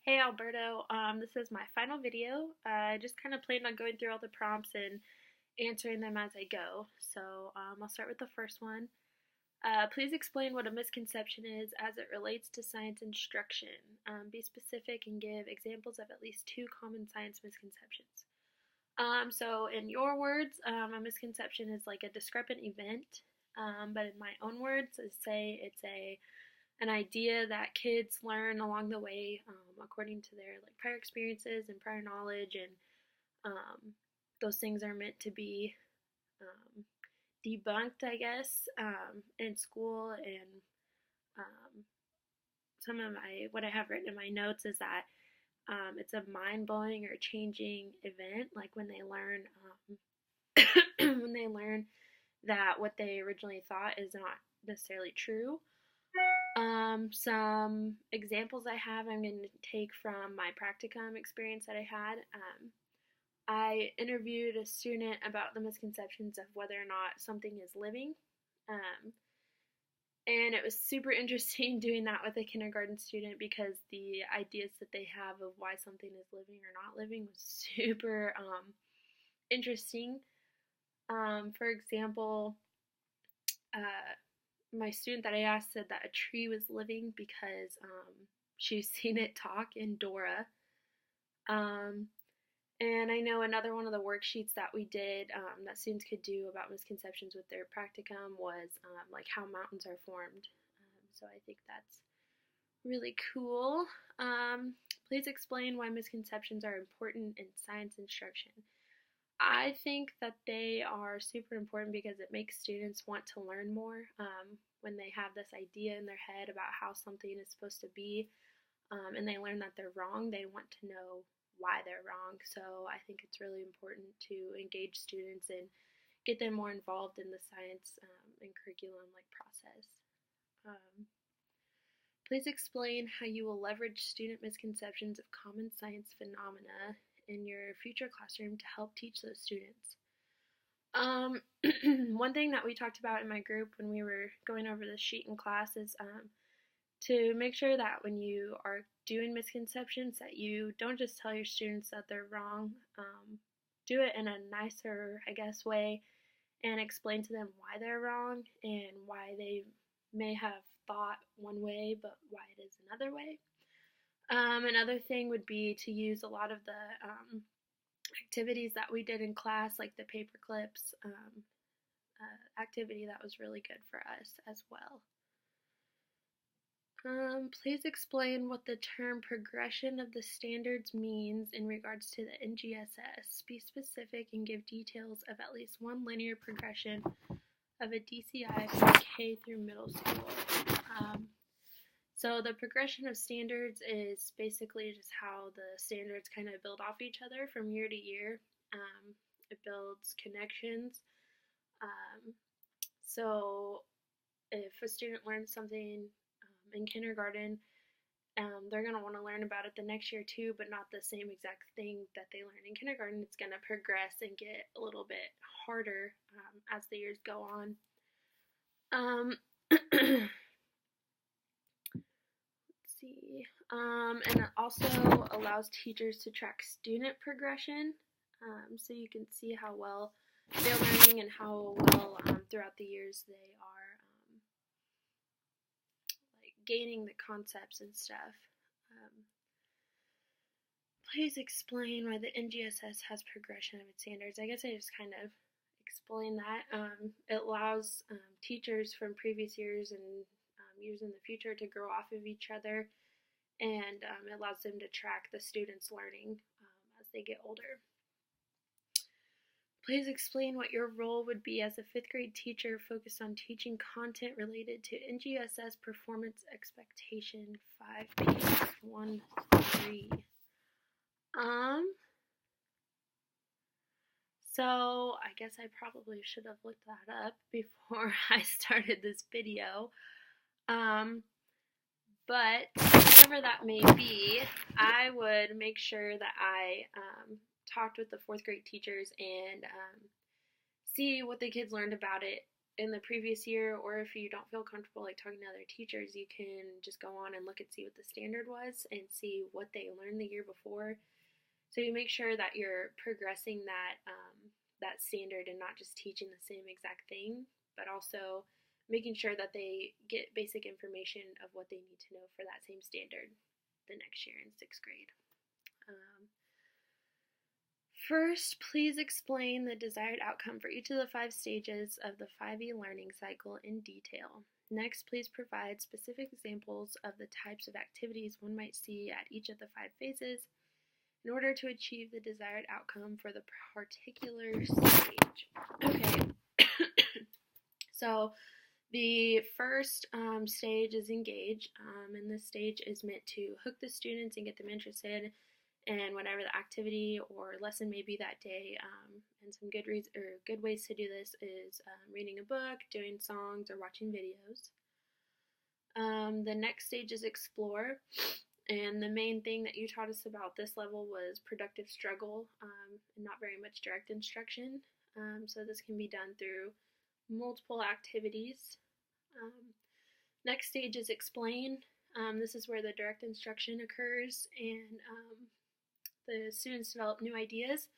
Hey Alberto, this is my final video. I just kind of planned on going through all the prompts and answering them as I go. I'll start with the first one. Please explain what a misconception is as it relates to science instruction. Be specific and give examples of at least two common science misconceptions. So in your words, a misconception is like a discrepant event. But in my own words, I say it's an idea that kids learn along the way, according to their like prior experiences and prior knowledge, and those things are meant to be debunked, I guess, in school. And some of my what I have written in my notes is that it's a mind-blowing or changing event, like when they learn when they learn that what they originally thought is not necessarily true. Some examples I have, I'm going to take from my practicum experience that I had. I interviewed a student about the misconceptions of whether or not something is living. And it was super interesting doing that with a kindergarten student because the ideas that they have of why something is living or not living was super interesting. For example, my student that I asked said that a tree was living because she's seen it talk in Dora. And I know another one of the worksheets that we did that students could do about misconceptions with their practicum was like how mountains are formed. So I think that's really cool. Please explain why misconceptions are important in science instruction. I think that they are super important because it makes students want to learn more when they have this idea in their head about how something is supposed to be, and they learn that they're wrong. They want to know why they're wrong. So I think it's really important to engage students and get them more involved in the science and curriculum like process. Please explain how you will leverage student misconceptions of common science phenomena in your future classroom to help teach those students. One thing that we talked about in my group when we were going over this sheet in class is to make sure that when you are doing misconceptions that you don't just tell your students that they're wrong. Do it in a nicer, I guess, way and explain to them why they're wrong and why they may have thought one way but why it is another way. Another thing would be to use a lot of the activities that we did in class, like the paper clips activity that was really good for us as well. Please explain what the term progression of the standards means in regards to the NGSS. Be specific and give details of at least one linear progression of a DCI from K through middle school. So the progression of standards is basically just how the standards kind of build off each other from year to year. It builds connections. So if a student learns something in kindergarten, they're going to want to learn about it the next year too, but not the same exact thing that they learned in kindergarten. It's going to progress and get a little bit harder as the years go on. And it also allows teachers to track student progression, so you can see how well they're learning and how well throughout the years they are like gaining the concepts and stuff. Please explain why the NGSS has progression of its standards. I guess I just kind of explained that. It allows teachers from previous years and years in the future to grow off of each other, and it allows them to track the students' learning as they get older. Please explain what your role would be as a 5th grade teacher focused on teaching content related to NGSS Performance Expectation 5P13. So I guess I probably should have looked that up before I started this video. But whatever that may be, I would make sure that I talked with the 4th grade teachers and see what the kids learned about it in the previous year, or if you don't feel comfortable like talking to other teachers, you can just go on and look and see what the standard was and see what they learned the year before. So you make sure that you're progressing that standard and not just teaching the same exact thing, but also making sure that they get basic information of what they need to know for that same standard the next year in 6th grade. First, please explain the desired outcome for each of the 5 stages of the 5E learning cycle in detail. Next, please provide specific examples of the types of activities one might see at each of the 5 phases in order to achieve the desired outcome for the particular stage. Okay, so the first stage is engage, and this stage is meant to hook the students and get them interested in whatever the activity or lesson may be that day. And some good ways to do this is reading a book, doing songs, or watching videos. The next stage is explore, and the main thing that you taught us about this level was productive struggle, and not very much direct instruction. So this can be done through multiple activities. Next stage is explain. This is where the direct instruction occurs and the students develop new ideas.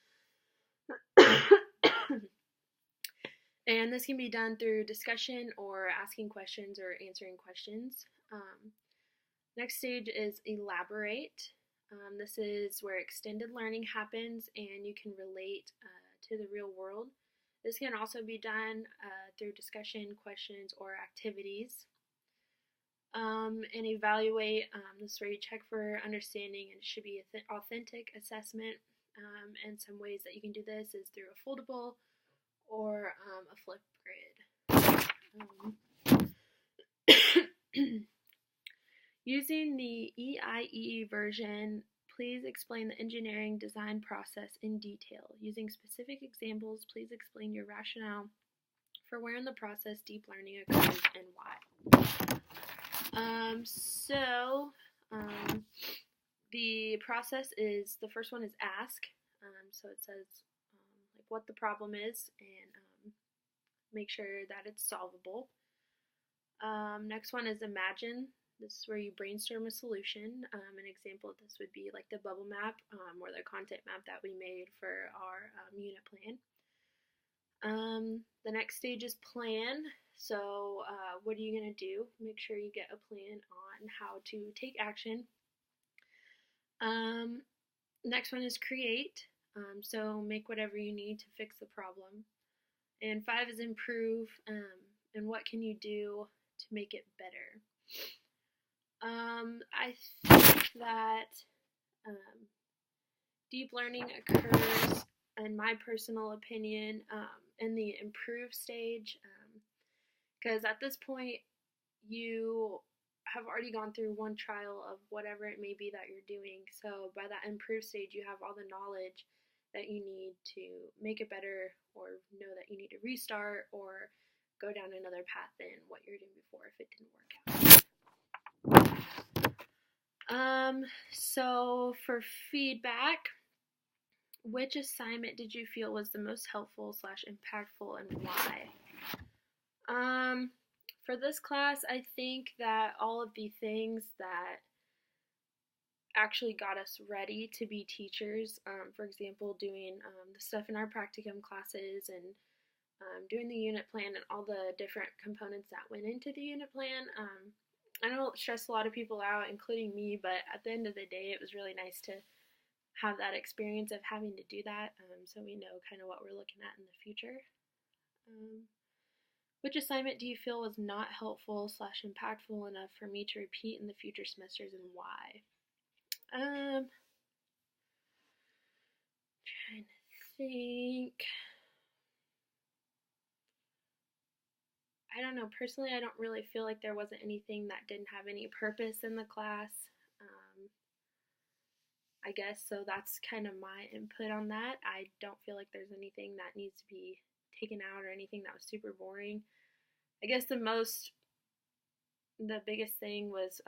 And this can be done through discussion or asking questions or answering questions. Next stage is elaborate. This is where extended learning happens and you can relate to the real world. This can also be done through discussion, questions, or activities. And evaluate, this is where you check for understanding, and it should be an authentic assessment. And some ways that you can do this is through a foldable or a flip grid. Using the EIE version, please explain the engineering design process in detail. Using specific examples, please explain your rationale for where in the process deep learning occurs and why. The process is, the first one is ask. So it says like what the problem is and make sure that it's solvable. Next one is imagine. This is where you brainstorm a solution. An example of this would be like the bubble map or the content map that we made for our unit plan. The next stage is plan. So what are you going to do? Make sure you get a plan on how to take action. Next one is create. So make whatever you need to fix the problem. And 5 is improve. And what can you do to make it better? I think that deep learning occurs, in my personal opinion, in the improve stage, because at this point you have already gone through one trial of whatever it may be that you're doing. So by that improve stage, you have all the knowledge that you need to make it better, or know that you need to restart or go down another path than what you're doing before if it didn't work out. So for feedback, which assignment did you feel was the most helpful / impactful and why? For this class, I think that all of the things that actually got us ready to be teachers, for example, doing the stuff in our practicum classes and doing the unit plan and all the different components that went into the unit plan, I know it stressed a lot of people out, including me, but at the end of the day, it was really nice to have that experience of having to do that, so we know kind of what we're looking at in the future. Which assignment do you feel was not helpful / impactful enough for me to repeat in the future semesters, and why? Trying to think. I don't know, personally I don't really feel like there wasn't anything that didn't have any purpose in the class, I guess, so that's kind of my input on that. I don't feel like there's anything that needs to be taken out or anything that was super boring. I guess the biggest thing was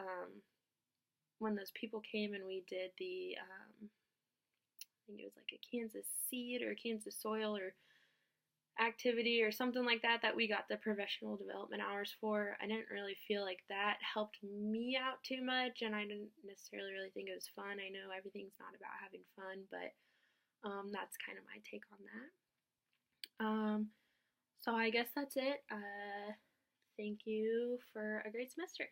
when those people came and we did the, I think it was like a Kansas seed or Kansas soil or activity or something like that that we got the professional development hours for. I didn't really feel like that helped me out too much, and I didn't necessarily really think it was fun. I know everything's not about having fun, but that's kind of my take on that. So I guess that's it. Thank you for a great semester.